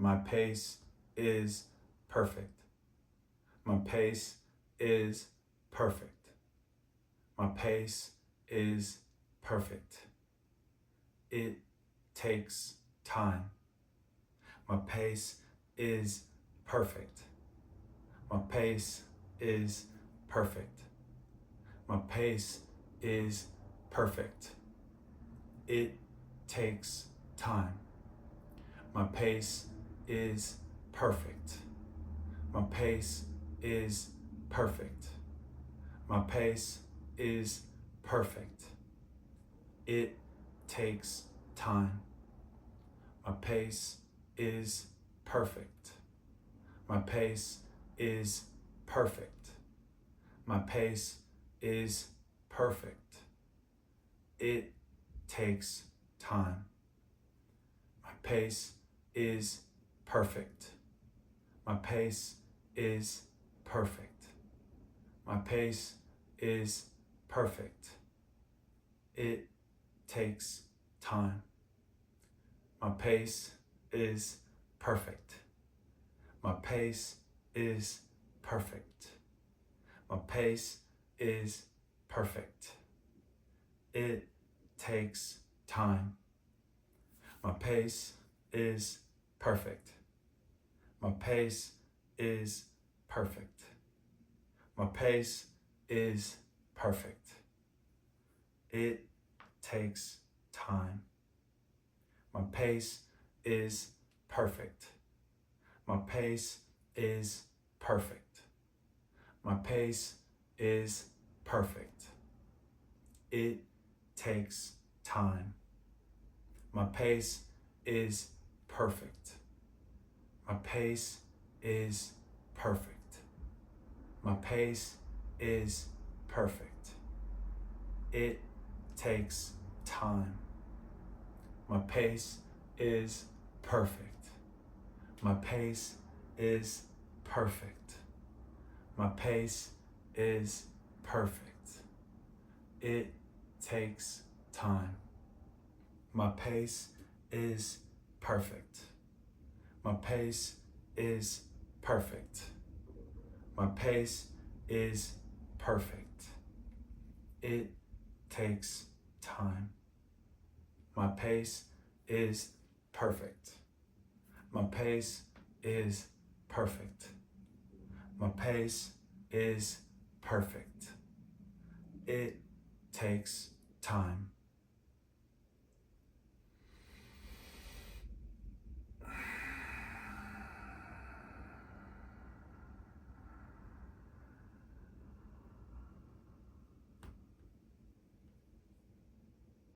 My pace is perfect. My pace is perfect. My pace is perfect. It takes time. My pace is perfect. My pace is perfect. My pace is perfect. It takes time. My pace is perfect. My pace is perfect. My pace is perfect. It takes time. My pace is perfect. My pace is perfect. My pace is perfect. It takes time. My pace is perfect. My pace is perfect. My pace is perfect. It takes time. My pace is perfect. My pace is perfect. My pace is perfect. It takes time. My pace is perfect. My pace is perfect. My pace is perfect. It takes time. My pace is perfect. My pace is perfect. My pace is perfect. It takes time. My pace is perfect. My pace is perfect. My pace is perfect. It takes time. My pace is perfect. My pace is perfect. My pace is perfect. It takes time. My pace is perfect. My pace is perfect. My pace is perfect. It takes time. My pace is perfect. My pace is perfect. My pace is perfect. It takes time.